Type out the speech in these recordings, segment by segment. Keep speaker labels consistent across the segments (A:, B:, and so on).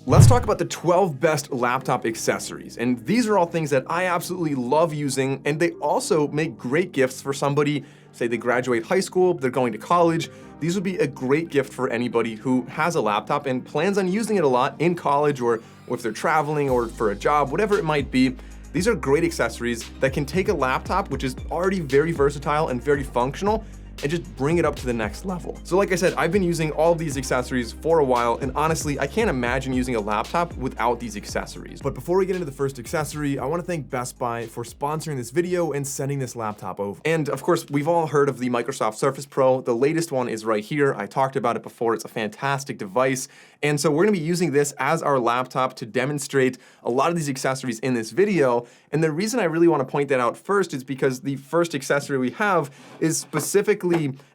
A: Let's talk about the 12 best laptop accessories. And these are all things that I absolutely love using, and they also make great gifts for somebody, say they graduate high school, they're going to college. These would be a great gift for anybody who has a laptop and plans on using it a lot in college, or if they're traveling or for a job, whatever it might be. These are great accessories that can take a laptop, which is already very versatile and very functional, and just bring it up to the next level. So like I said, I've been using all of these accessories for a while, and honestly, I can't imagine using a laptop without these accessories. But before we get into the first accessory, I want to thank Best Buy for sponsoring this video and sending this laptop over. And of course, we've all heard of the Microsoft Surface Pro. The latest one is right here. I talked about it before. It's a fantastic device. And so we're gonna be using this as our laptop to demonstrate a lot of these accessories in this video. And the reason I really want to point that out first is because the first accessory we have is specifically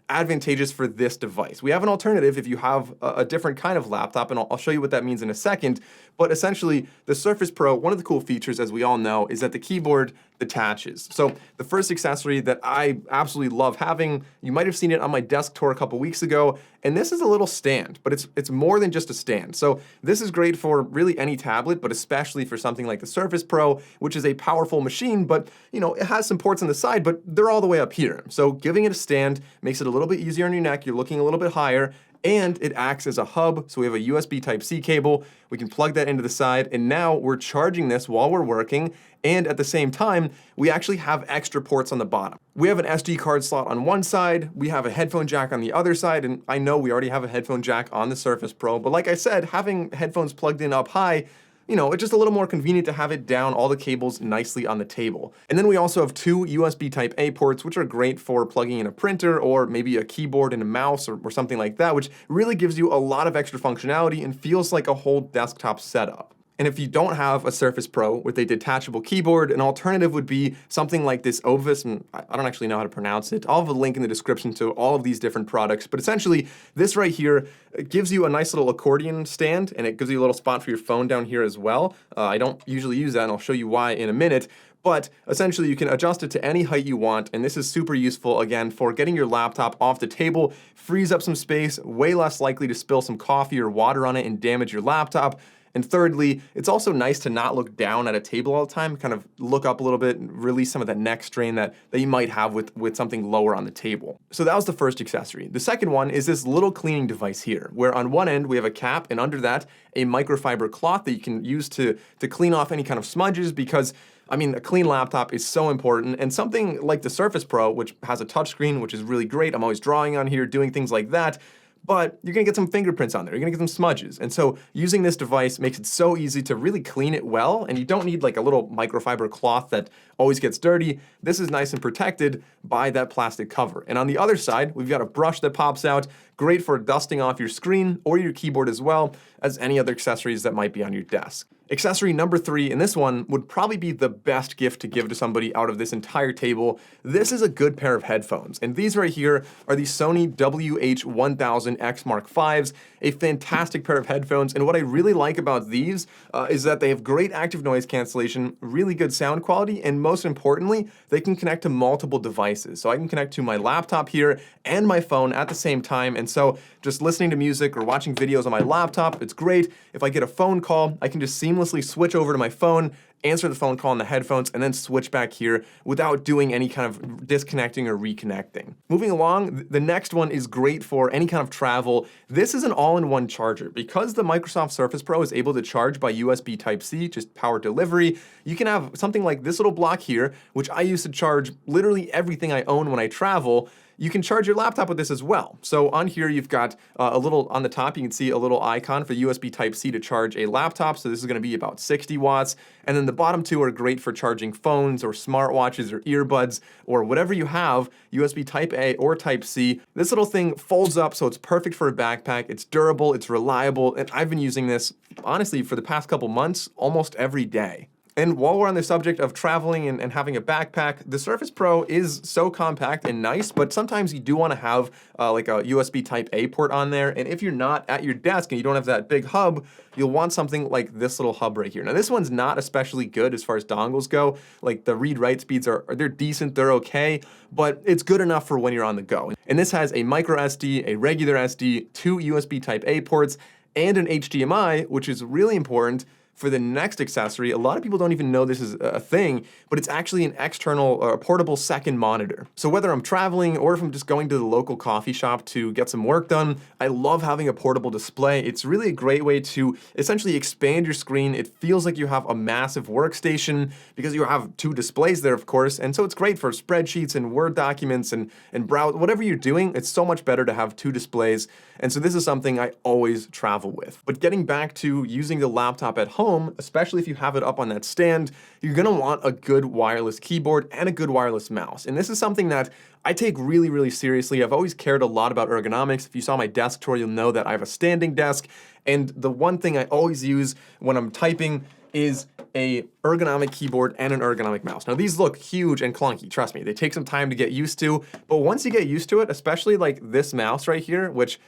A: advantageous for this device. We have an alternative if you have a different kind of laptop, and I'll show you what that means in a second. But essentially, the Surface Pro, one of the cool features, as we all know, is that the keyboard detaches. So the first accessory that I absolutely love having, you might have seen it on my desk tour a couple weeks ago, and this is a little stand, but it's more than just a stand. So this is great for really any tablet, but especially for something like the Surface Pro, which is a powerful machine, but you know, it has some ports on the side, but they're all the way up here. So giving it a stand makes it a little bit easier on your neck, you're looking a little bit higher, and it acts as a hub. So we have a USB Type-C cable, we can plug that into the side, and now we're charging this while we're working, and at the same time, we actually have extra ports on the bottom. We have an SD card slot on one side, we have a headphone jack on the other side, and I know we already have a headphone jack on the Surface Pro, but like I said, having headphones plugged in up high, you know, it's just a little more convenient to have it down, all the cables nicely on the table. And then we also have two USB Type-A ports, which are great for plugging in a printer or maybe a keyboard and a mouse or something like that, which really gives you a lot of extra functionality and feels like a whole desktop setup. And if you don't have a Surface Pro with a detachable keyboard, an alternative would be something like this Ovis, and I don't actually know how to pronounce it. I'll have a link in the description to all of these different products, but essentially this right here gives you a nice little accordion stand, and it gives you a little spot for your phone down here as well. I don't usually use that, and I'll show you why in a minute. But essentially you can adjust it to any height you want, and this is super useful, again, for getting your laptop off the table, frees up some space, way less likely to spill some coffee or water on it and damage your laptop. And thirdly, it's also nice to not look down at a table all the time, kind of look up a little bit and release some of that neck strain that you might have with something lower on the table. So that was the first accessory. The second one is this little cleaning device here, where on one end we have a cap, and under that a microfiber cloth that you can use to clean off any kind of smudges, because I mean, a clean laptop is so important, and something like the Surface Pro, which has a touchscreen, which is really great. I'm always drawing on here, doing things like that. But you're gonna get some fingerprints on there, you're gonna get some smudges. And so using this device makes it so easy to really clean it well, and you don't need like a little microfiber cloth that always gets dirty. This is nice and protected by that plastic cover. And on the other side, we've got a brush that pops out, great for dusting off your screen or your keyboard, as well as any other accessories that might be on your desk. Accessory number 3, and this one would probably be the best gift to give to somebody out of this entire table. This is a good pair of headphones, and these right here are the Sony WH-1000X Mark Vs, a fantastic pair of headphones. And what I really like about these is that they have great active noise cancellation, really good sound quality, and most importantly, they can connect to multiple devices. So I can connect to my laptop here and my phone at the same time, and so just listening to music or watching videos on my laptop, it's great. If I get a phone call, I can just seamlessly switch over to my phone, answer the phone call on the headphones, and then switch back here without doing any kind of disconnecting or reconnecting. Moving along, the next one is great for any kind of travel. This is an all-in-one charger. Because the Microsoft Surface Pro is able to charge by USB Type-C, just power delivery, you can have something like this little block here, which I use to charge literally everything I own when I travel. You can charge your laptop with this as well. So on here, you've got a little, on the top, you can see a little icon for USB Type-C to charge a laptop. So this is gonna be about 60 watts. And then the bottom two are great for charging phones or smartwatches or earbuds or whatever you have, USB Type-A or Type-C. This little thing folds up, so it's perfect for a backpack. It's durable, it's reliable, and I've been using this, honestly, for the past couple months, almost every day. And while we're on the subject of traveling and having a backpack, the Surface Pro is so compact and nice, but sometimes you do want to have like a USB Type-A port on there. And if you're not at your desk and you don't have that big hub, you'll want something like this little hub right here. Now this one's not especially good as far as dongles go. Like the read-write speeds they're decent, they're okay, but it's good enough for when you're on the go. And this has a micro SD, a regular SD, two USB Type-A ports, and an HDMI, which is really important for the next accessory. A lot of people don't even know this is a thing, but it's actually an external portable second monitor. So whether I'm traveling or if I'm just going to the local coffee shop to get some work done, I love having a portable display. It's really a great way to essentially expand your screen. It feels like you have a massive workstation because you have two displays there, of course, and so it's great for spreadsheets and Word documents and browse, whatever you're doing. It's so much better to have two displays, and so this is something I always travel with. But getting back to using the laptop at home, especially if you have it up on that stand, you're gonna want a good wireless keyboard and a good wireless mouse. And this is something that I take really, really seriously. I've always cared a lot about ergonomics. If you saw my desk tour, you'll know that I have a standing desk. And the one thing I always use when I'm typing is a ergonomic keyboard and an ergonomic mouse. Now these look huge and clunky, trust me. They take some time to get used to, but once you get used to it, especially like this mouse right here, which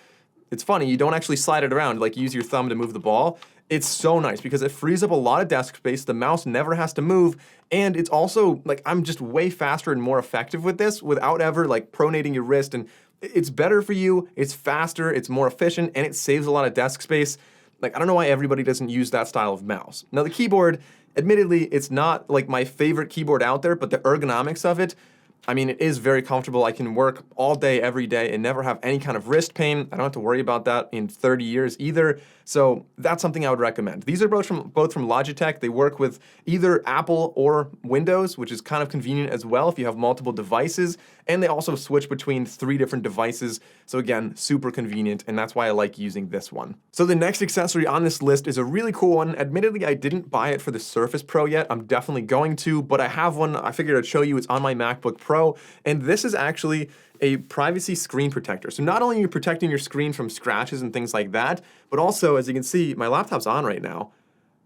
A: it's funny, you don't actually slide it around, like use your thumb to move the ball. It's so nice because it frees up a lot of desk space. The mouse never has to move. And it's also like, I'm just way faster and more effective with this without ever like pronating your wrist. And it's better for you, it's faster, it's more efficient, and it saves a lot of desk space. Like, I don't know why everybody doesn't use that style of mouse. Now the keyboard, admittedly, it's not like my favorite keyboard out there, but the ergonomics of it, I mean, it is very comfortable. I can work all day, every day, and never have any kind of wrist pain. I don't have to worry about that in 30 years either. So that's something I would recommend. These are both from Logitech. They work with either Apple or Windows, which is kind of convenient as well if you have multiple devices. And they also switch between 3 different devices. So again, super convenient, and that's why I like using this one. So the next accessory on this list is a really cool one. Admittedly, I didn't buy it for the Surface Pro yet. I'm definitely going to, but I have one. I figured I'd show you. It's on my MacBook Pro, and this is actually a privacy screen protector. So not only are you protecting your screen from scratches and things like that, but also, as you can see, my laptop's on right now.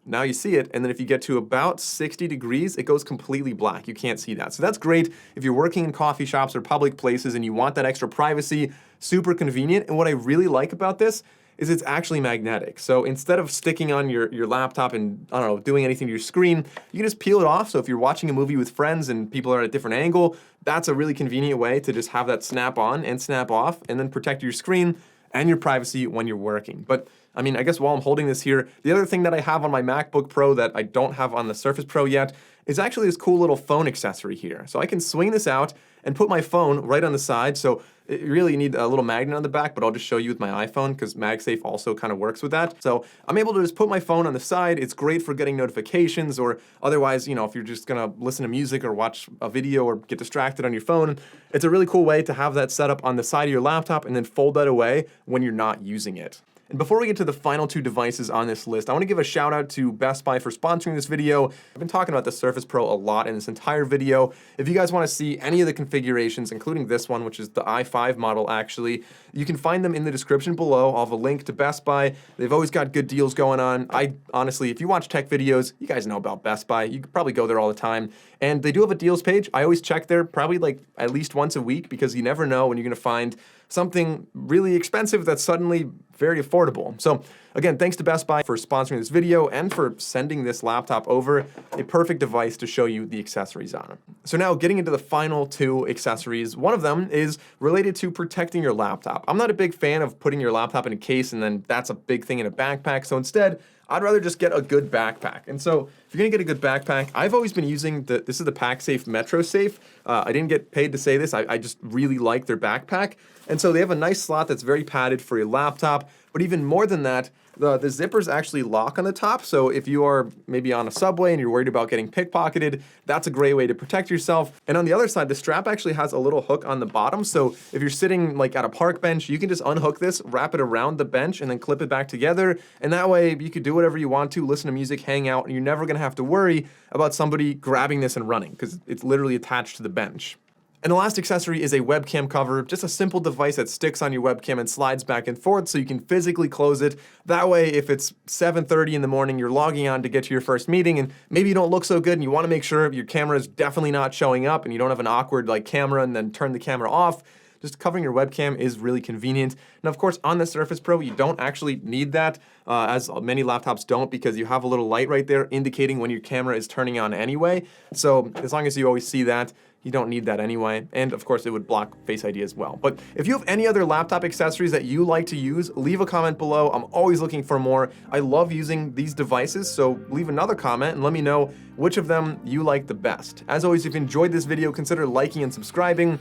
A: Now you see it, and then if you get to about 60 degrees, it goes completely black. You can't see that. So that's great if you're working in coffee shops or public places and you want that extra privacy, super convenient. And what I really like about this is it's actually magnetic. So instead of sticking on your laptop and, I don't know, doing anything to your screen, you can just peel it off. So if you're watching a movie with friends and people are at a different angle, that's a really convenient way to just have that snap on and snap off and then protect your screen and your privacy when you're working. But I mean, I guess while I'm holding this here, the other thing that I have on my MacBook Pro that I don't have on the Surface Pro yet is actually this cool little phone accessory here. So I can swing this out and put my phone right on the side. So you really need a little magnet on the back, but I'll just show you with my iPhone because MagSafe also kind of works with that. So I'm able to just put my phone on the side. It's great for getting notifications, or otherwise, you know, if you're just gonna listen to music or watch a video or get distracted on your phone, it's a really cool way to have that set up on the side of your laptop and then fold that away when you're not using it. And before we get to the final 2 devices on this list, I want to give a shout out to Best Buy for sponsoring this video. I've been talking about the Surface Pro a lot in this entire video. If you guys want to see any of the configurations, including this one, which is the i5 model actually, you can find them in the description below. I'll have a link to Best Buy. They've always got good deals going on. I honestly, if you watch tech videos, you guys know about Best Buy. You could probably go there all the time. And they do have a deals page. I always check there probably like at least once a week because you never know when you're going to find something really expensive that's suddenly very affordable. So again, thanks to Best Buy for sponsoring this video and for sending this laptop over. A perfect device to show you the accessories on it. So now getting into the final 2 accessories, one of them is related to protecting your laptop. I'm not a big fan of putting your laptop in a case and then that's a big thing in a backpack. So instead, I'd rather just get a good backpack. And so if you're gonna get a good backpack, I've always been using this is the PackSafe Metro Safe. I didn't get paid to say this. I just really like their backpack. And so they have a nice slot that's very padded for your laptop. But even more than that, the zippers actually lock on the top. So if you are maybe on a subway and you're worried about getting pickpocketed, that's a great way to protect yourself. And on the other side, the strap actually has a little hook on the bottom. So if you're sitting like at a park bench, you can just unhook this, wrap it around the bench, and then clip it back together. And that way you could do whatever you want to, listen to music, hang out, and you're never gonna have to worry about somebody grabbing this and running because it's literally attached to the bench. And the last accessory is a webcam cover, just a simple device that sticks on your webcam and slides back and forth so you can physically close it. That way, if it's 7:30 in the morning, you're logging on to get to your first meeting and maybe you don't look so good and you want to make sure your camera is definitely not showing up and you don't have an awkward like camera and then turn the camera off. Just covering your webcam is really convenient. And of course, on the Surface Pro, you don't actually need that, as many laptops don't, because you have a little light right there indicating when your camera is turning on anyway. So as long as you always see that, You don't need that anyway, and of course it would block Face ID as well. But if you have any other laptop accessories that you like to use, leave a comment below. I'm always looking for more. I love using these devices, so leave another comment and let me know which of them you like the best. As always, if you enjoyed this video, consider liking and subscribing.